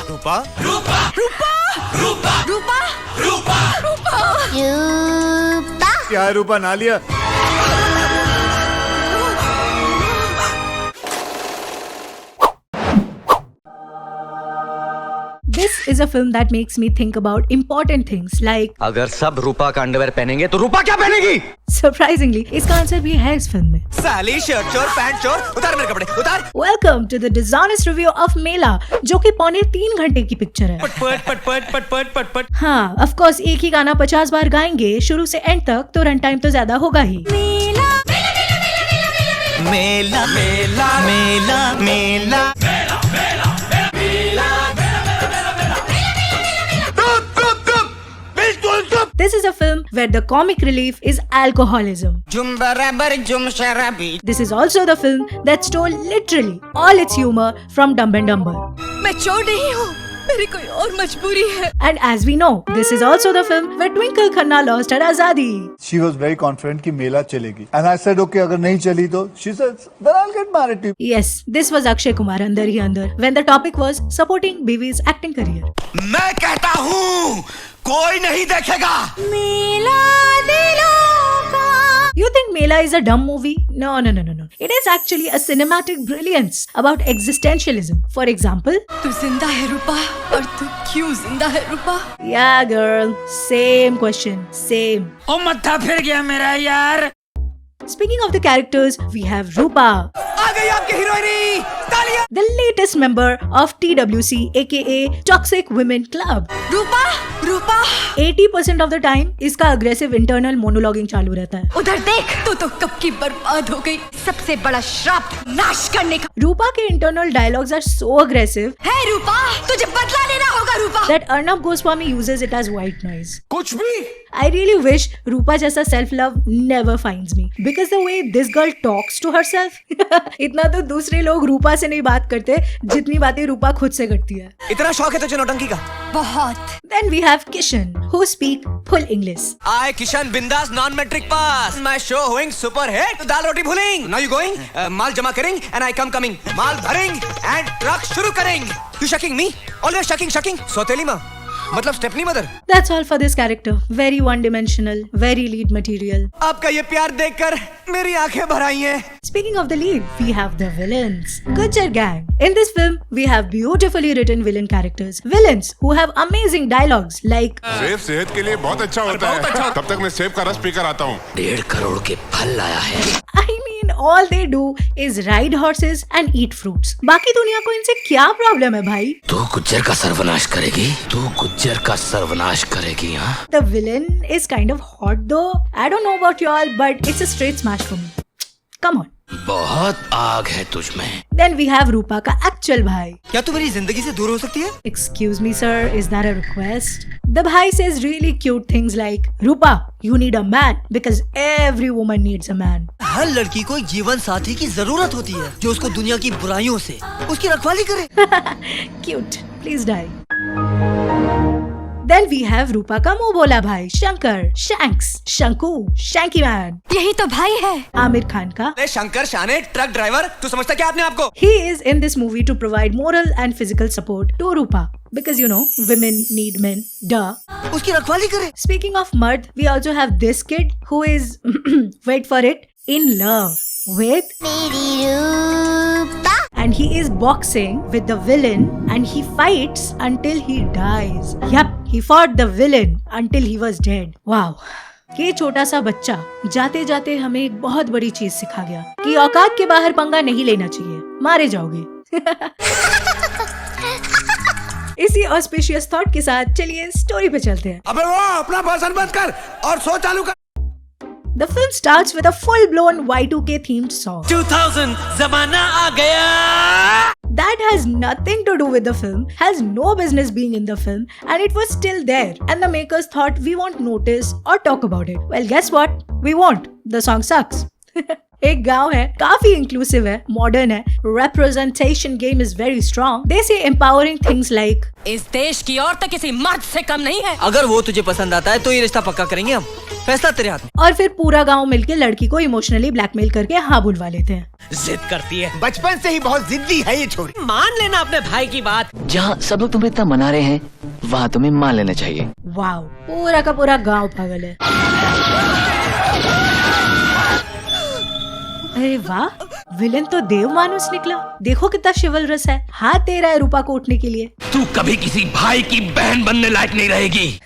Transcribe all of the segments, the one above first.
रूपा क्या है रूपा? ना लिया? This is a film that makes me think about important things like अगर सब रूपा का अंडरवेयर पहनेंगे तो रूपा क्या पहनेगी? Surprisingly, इसका आंसर भी है इस फिल्म में। साली शर्ट चोर पैंट चोर, उतार मेरे कपड़े उतार। Welcome to the dishonest review of मेला, जो कि 3.25 घंटे की पिक्चर है। पट। हाँ, of course एक ही गाना 50 बार गाएंगे शुरू से एंड तक, तो रन टाइम तो ज्यादा होगा ही। मेला मेला मेला मेला This is a film where the comic relief is alcoholism. जुम बराबर जुम शराबी। This is also the film that stole literally all its humor from Dumb and Dumber. मैं चोर नहीं हूँ, मेरी कोई और मजबूरी है। And as we know, this is also the film where Twinkle Khanna lost her azadi. She was very confident कि मेला चलेगी. And I said, okay, अगर नहीं चली तो she said, then I'll get married to you. Yes, this was Akshay Kumar अंदर ही अंदर when the topic was supporting Bivi's acting career. मैं कहता हूँ कोई नहीं देखेगा। मेला दिलों का। You think Mela is a dumb movie? No. It is actually a cinematic brilliance about existentialism. For example, तू जिंदा है रूपा, और तू क्यों जिंदा है रूपा? yeah girl, same question, same. ओ मत्था फिर गया मेरा यार। Speaking of the characters, we have Rupa, आ गई आपकी हीरोइनी, तालियां। the latest member of TWC aka Toxic Women Club. Rupa 80% of the time इसका aggressive internal monologuing चालू रहता है। उधर देख, तू तो कब की बर्बाद हो गई। सबसे बड़ा श्राप नाश करने का। रूपा के internal dialogues are so aggressive है रूपा, तुझे बदला लेना होगा रूपा। that Arnab Goswami uses it as white noise. कुछ भी। I really wish रूपा जैसा self love never finds me because the way this girl talks to herself इतना तो दूसरे लोग रूपा से नहीं बात करते जितनी बातें रूपा खुद से करती है। इतना शौक है तुझे नौटंकी का? बहुत। Then we have Kishan who speak full English. I Kishan बिंदास non matric pass. My show होइंग सुपर हिट, दाल रोटी भूलिंग। Now you going? माल जमा करेंग and I come coming. माल भरेंग and ट्रक शुरू करेंग। You shucking me? Always shucking. सौतेली माँ मतलब stepney mother. That's all for this character. Very one-dimensional, very lead material. आपका ये प्यार देखकर मेरी आंखें भर आई हैं। Speaking of the lead, we have the villains. Gujjar gang. In this film, we have beautifully written villain characters. Villains who have amazing dialogues like सेब सेहत के लिए बहुत अच्छा होता है। तब तक मैं सेब का रस पीकर आता हूँ। 1.5 करोड़ के फल लाया है। I mean, all they do is ride horses and eat fruits. बाकी दुनिया को इनसे क्या प्रॉब्लम है भाई? तू गुज्जर का सर्वनाश करेगी? तू गुज्जर का सर्वनाश करेगी, हाँ? The villain is kind of hot though. I don't know about y'all, but it's a straight smash for me. Come on. बहुत आग है तुझ में। Then we have Rupa का actual भाई. क्या तू मेरी जिंदगी से दूर हो सकती है? Excuse me, sir, is that a request? The bhai says really cute things like, Rupa, you need a man because every woman needs a man. हर लड़की को एक जीवन साथी की जरूरत होती है जो उसको दुनिया की बुराइयों से उसकी रखवाली करे। Cute. Please die. Then we have Rupa का मुंह बोला भाई शंकर, Shanks, शंकू, Shanky Man. यही तो भाई है। आमिर खान का शंकर शाने ट्रक ड्राइवर, तू समझता क्या अपने आप को? He is in this movie to provide moral and physical support to Rupa because you know women need men. Duh. उसकी रखवाली करे। Speaking of mud, we also have this kid who is wait for it, in love with and he is boxing with the villain and he fights until he dies. Yup, he fought the villain until he was dead. Wow. ये छोटा सा बच्चा जाते जाते हमें एक बहुत बड़ी चीज सिखा गया कि औकात के बाहर पंगा नहीं लेना चाहिए, मारे जाओगे। इसी ऑस्पिशियस थॉट के साथ चलिए स्टोरी पे चलते हैं। अबे वो अपना भाषण बंद कर और सो चालू कर। The film starts with a full-blown Y2K themed song. 2000 जमाना आ गया। That has nothing to do with the film, has no business being in the film, and it was still there. And the makers thought we won't notice or talk about it. Well, guess what? We won't. The song sucks. एक गांव है, काफी inclusive है, modern है, representation game is very strong. They say empowering things like इस देश की औरत किसी मर्द से कम नहीं है। अगर वो तुझे पसंद आता है तो ये रिश्ता पक्का करेंगे हम, फैसला तेरे हाथ में। और फिर पूरा गांव मिलके लड़की को इमोशनली ब्लैकमेल करके हाँ बुलवा लेते हैं। जिद करती है, बचपन से ही बहुत जिद्दी है ये छोरी। मान लेना अपने भाई की बात। जहाँ सब लोग तुम्हें इतना मना रहे हैं वहाँ तुम्हें मान लेना चाहिए। वाओ, पूरा का पूरा गांव पागल है। अरे वाह, विलन तो देव मानुस निकला। देखो कितना शिवलरस है, हाथ दे रहा है रूपा को उठने के लिए। तू कभी किसी भाई की बहन बनने लायक नहीं रहेगी।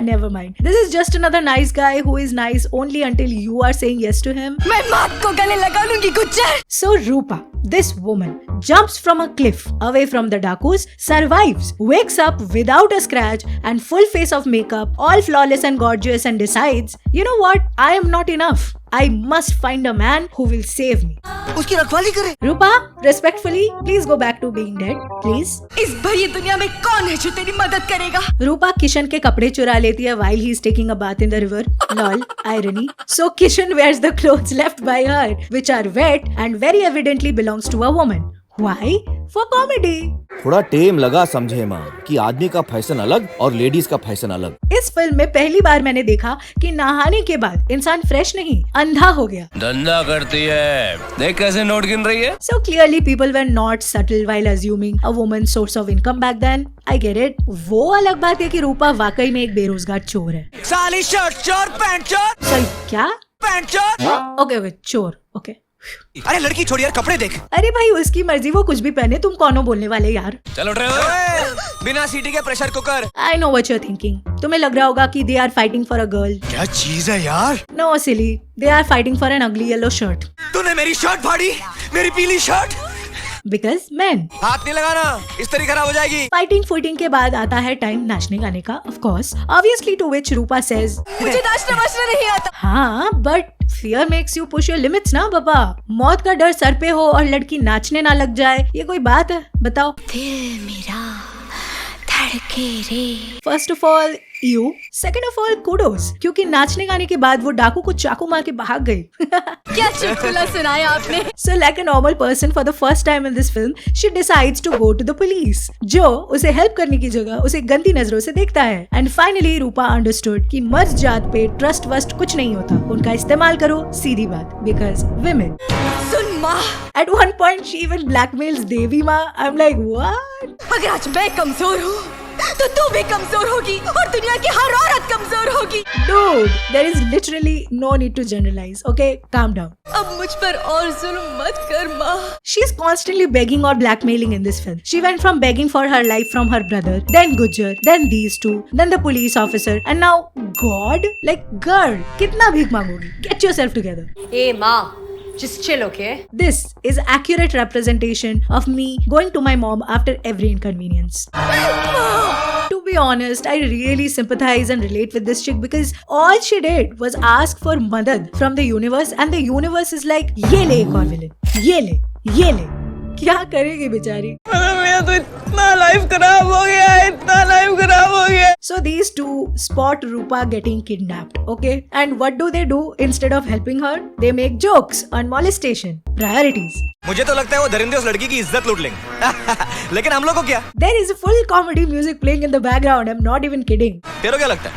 Never mind. This is just another nice guy who is nice only until you are saying yes to him. मैं मौत को गले लगा लूंगी Gujjar. So Rupa, this woman, jumps from a cliff away from the Dakus, survives, wakes up without a scratch and full face of makeup, all flawless and gorgeous, and decides, you know what? I am not enough. I must find a man who will save me. उसकी रखवाली करे। Rupa, respectfully, please go back to being dead, please. इस भरी दुनिया में कौन है जो तेरी मदद करेगा? रूपा किशन के कपड़े चुरा लेती है while he is taking a bath in the river. Lol, irony. So Kishan wears the clothes left by her, which are wet and very evidently belongs to a woman. Why? For comedy. थोड़ा टेम लगा समझे माँ कि आदमी का fashion अलग और ladies का फैशन अलग। इस फिल्म में पहली बार मैंने देखा कि नहाने के बाद इंसान फ्रेश नहीं, अंधा हो गया। धंधा करती है, देख कैसे नोट गिन रही है। So clearly people were not subtle while assuming a woman's source of income back then. I get it. वो अलग बात है कि रूपा वाकई में एक बेरोजगार चोर है। साली शर्ट चोर, पैंट चोर। सॉरी, क्या? पैंट चोर। ओके, चोर। ओके। अरे लड़की छोड़ यार, कपड़े देख। अरे भाई, उसकी मर्जी, वो कुछ भी पहने, तुम कौन हो बोलने वाले यार। चलो ड्राइवर। बिना सीटी के pressure cooker. I know what you're thinking. तुम्हें लग रहा होगा कि they are fighting for a girl. क्या चीज है यार? No silly, they are fighting for an ugly yellow shirt. तूने मेरी शर्ट फाड़ी, मेरी पीली शर्ट। Because men. हाथ नहीं लगाना, इस तरीके खराब हो जाएगी। फाइटिंग फूटिंग के बाद आता है टाइम नाचने गाने का, of course. Obviously to which Rupa says, मुझे नाचना वाचना नहीं आता। हाँ, but fear makes you push your limits ना बाबा। मौत का डर सर पे हो और लड़की नाचने ना लग जाए, ये कोई बात है? बताओ। दिल मेरा धड़के रे। First of all, you. Second of all, kudos. क्योंकि नाचने गाने के बाद वो डाकू को चाकू मार के भाग गई। क्या चुटकुला सुनाया आपने? So like a normal person for the first time in this film, she decides to go to the police. जो उसे हेल्प करने की जगह उसे गंदी नजरों से देखता है। And finally Rupa understood कि मर्द जात पे ट्रस्ट वस्ट कुछ नहीं होता, उनका इस्तेमाल करो, सीधी बात। Because women. सुन माँ, At one point she even blackmails देवी माँ. I'm like what? अगर आज मैं कमजोर हूँ तो तू भी कमजोर होगी और दुनिया की हर औरत कमजोर होगी। Dude, there is literally no need to generalize. Okay, calm down. अब मुझ पर और जुल्म मत कर माँ। She's constantly begging or blackmailing in this film. She went from begging for her life from her brother, then Gujjar, then these two, then the police officer, and now God? Like, girl, कितना भीख मांगोगी? Get yourself together. ए माँ, just chill, okay? This is accurate representation of me going to my mom after every inconvenience. To be honest, I really sympathize and relate with this chick because all she did was ask for madad from the universe and the universe is like, ये ले एक और villain, ये ले। क्या करेगी बेचारी? मेरा तो इतना लाइफ खराब हो गया। So these two spot Rupa getting kidnapped, okay? And what do? Instead of helping her, they make jokes on molestation. Priorities. मुझे तो लगता है वो दरिंदे उस लड़की की इज्जत लूट लेंगे। लेकिन हम लोग को क्या? There is a full comedy music playing in the background. I'm not even kidding. तेरे को क्या लगता है?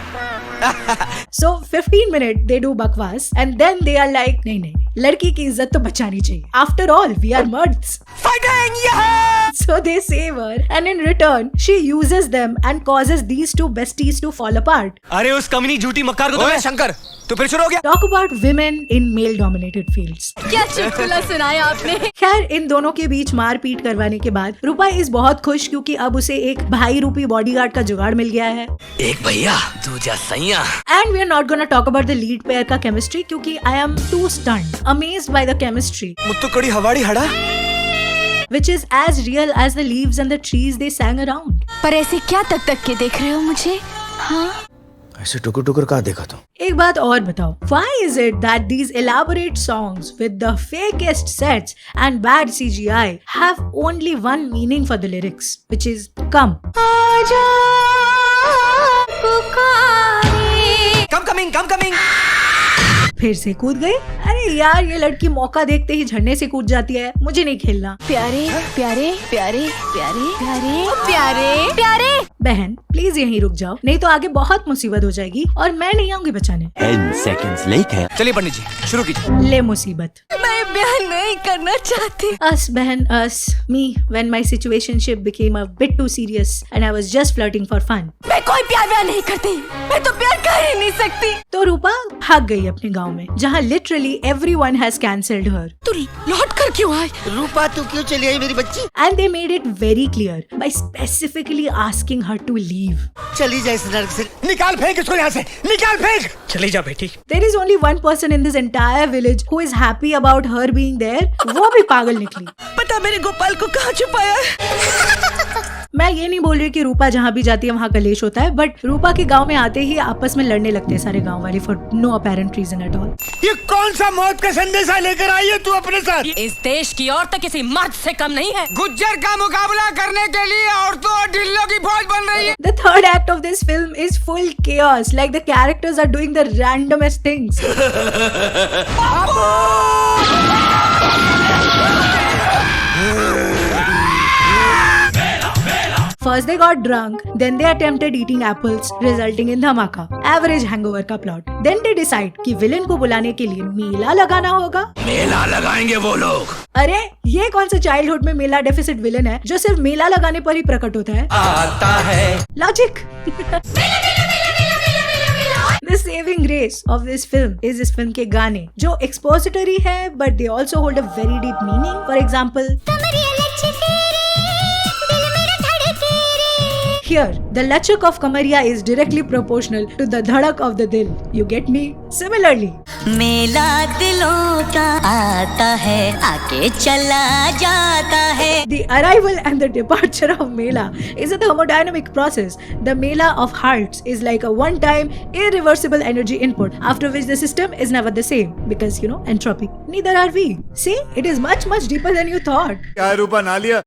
So 15 minutes they do bakwas and then they are like, नहीं, लड़की की इज्जत तो बचानी चाहिए. After all, we are merds. Fighting! Yeah! So they save her and in return, she uses them and causes these two besties to fall apart. अरे उस कमीनी झूठी मक्कार को तो शंकर, तो फिर शुरू हो गया। Talk about women in male-dominated fields. क्या चुटकुला सुनाया आपने? खैर, इन दोनों के बीच मारपीट करवाने के बाद रूपा इस बहुत खुश क्योंकि अब उसे एक भाई रूपी बॉडीगार्ड का जुगाड़ मिल गया है। एक भैया दूजा सैया। And we are not gonna talk about the lead pair का chemistry क्योंकि I am too stunned, amazed by the chemistry, Muthu कड़ी हवाड़ी हड़ा, which is as real as the leaves and the trees they sang around. पर ऐसे क्या तक के देख रहे हो मुझे? हाँ? ऐसे टुकुर कहाँ देखा तो? एक बात और बताओ, why is it that these elaborate songs with the fakest sets and bad CGI have only one meaning for the lyrics, which is come. Come coming. फिर से कूद गई। अरे यार, ये लड़की मौका देखते ही झरने से कूद जाती है, मुझे नहीं खेलना। प्यारे प्यारे प्यारे प्यारे प्यारे प्यारे प्यारे। बहन प्लीज यहीं रुक जाओ, नहीं तो आगे बहुत मुसीबत हो जाएगी और मैं नहीं आऊंगी बचाने। 10 seconds later. चलिए पंडित जी शुरू कीजिए। ले मुसीबत। मैं ब्याह नहीं करना चाहती। Us बहन us, me when my situationship became a bit too serious and I was just flirting for fun. मैं कोई प्यार व्यार नहीं करती, मैं तो प्यार कर ही नहीं सकती। तो रूपा भाग गई अपने गांव में, जहाँ literally everyone has cancelled her. तू लौट कर क्यों आई? रूपा तू क्यों चली आई मेरी बच्ची? And they made it very clear by specifically asking her to leave. चली जाए इस नरक से। निकाल फेंक इसको यहाँ से, निकाल फेंक। चली जा बेटी। There is only one person in this entire village who is happy about her being there. वो भी पागल निकली। पता मेरे गोपाल को कहाँ छुपाया है? मैं ये नहीं बोल रही कि रूपा जहाँ भी जाती है वहाँ कलेश होता है, बट रूपा के गांव में आते ही आपस में लड़ने लगते हैं सारे गांव वाले for no apparent reason at all. ये कौन सा मौत का संदेशा लेकर आई है तू अपने साथ? इस देश की औरत किसी मर्द से कम नहीं है। गुज्जर का मुकाबला करने के लिए औरतों और ढिल्लों की फौज बन रही है। The third act of this film is full chaos. Like the characters are doing the randomest things. First they got drunk, then they attempted eating apples, resulting in धमाका, average hangover का plot. Then they decide कि villain को बुलाने के लिए मेला लगाना होगा। मेला लगाएंगे वो लोग। अरे ये कौन सा चाइल्डहुड में मेला डेफिसिट विलेन है जो सिर्फ मेला लगाने पर ही प्रकट होता है? आता है logic. The saving grace of this film is इस फिल्म के गाने जो expository है but they also hold a very deep meaning. For example, here the lachak of Kamariya is directly proportional to the dhadak of the dil. You get me? Similarly, मेला दिलों का आता है, आके चला जाता है। the arrival and the departure of Mela is a thermodynamic process. The Mela of hearts is like a one-time, irreversible energy input, after which the system is never the same because, you know, entropy. Neither are we. See, it is much, much deeper than you thought. क्या है रूपा नालिया?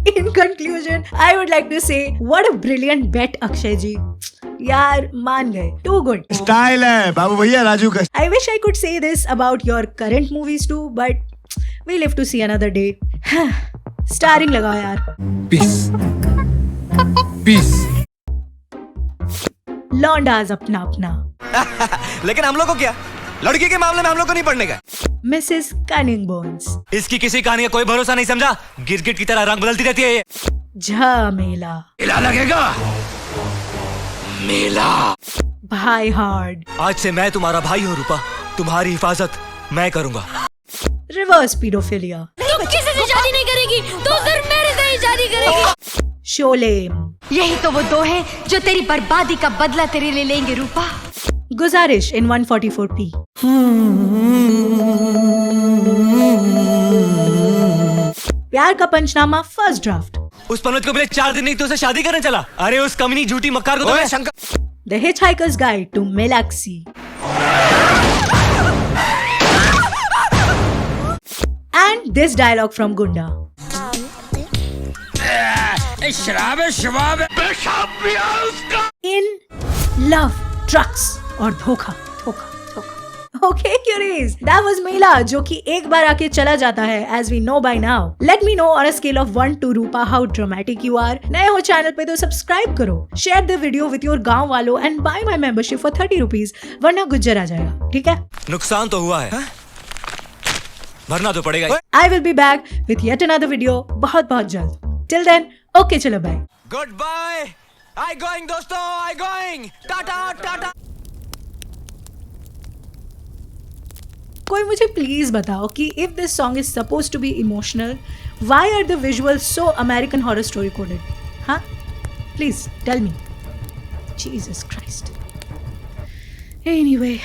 In conclusion, I would like to say, what a brilliant bet, Akshay ji. यार मान गए, too good. Style है बाबू भैया राजू का। I wish I could say this about your current movies too, but we live to see another day. Starring लगाओ यार. Piece लौंडाज अपना अपना. लेकिन हम लोग को क्या? लड़की के मामले में हम लोग को नहीं पढ़ने का। Mrs. Cunning Bones. इसकी किसी कहानी का कोई भरोसा नहीं, समझा? गिरगिट की तरह रंग बदलती रहती है ये। झमेला. मेला लगेगा। मेला। भाई हार्ड. आज से मैं तुम्हारा भाई हूँ रूपा, तुम्हारी हिफाजत मैं करूँगा। Reverse paedophilia. तू किसी से शादी नहीं करेगी, तू सिर्फ मेरे से ही शादी करेगी। शोलेम. यही तो वो दो हैं जो तेरी बर्बादी का बदला तेरे ले लेंगे रूपा। गुजारिश in 144p. प्यार का पंचनामा फर्स्ट ड्राफ्ट. उस पंडित को पहले 4 दिन नहीं तो उसे शादी करने चला। अरे उस कमीनी झूठी मक्कार को तो मैं Shankar. The Hitchhiker's Guide to Melaxi. And this dialogue from Gunda. शराब है, शबाब है। पेशाब भी है उसका। In love, drugs और धोखा धोखा धोखा. Okay, Curies, that was Mela, जो कि एक बार आके चला जाता है, as we know by now. Let me know on a scale of 1 to Rupa how dramatic you are. नए हो चैनल पे तो सब्सक्राइब करो, share the video with your गांव वालों and buy my membership for 30 rupees, वरना गुज्जर आ जाएगा, ठीक है? नुकसान तो हुआ है, भरना तो पड़ेगा। I will be back with yet another video बहुत बहुत जल्द. Till then, okay, चलो bye. Goodbye. I going दोस्तों, I going. टाटा टाटा। कोई मुझे प्लीज बताओ कि if this song is suppose to be emotional, why are the visuals so American horror story coded? हाँ, please tell me. Jesus Christ. Anyway.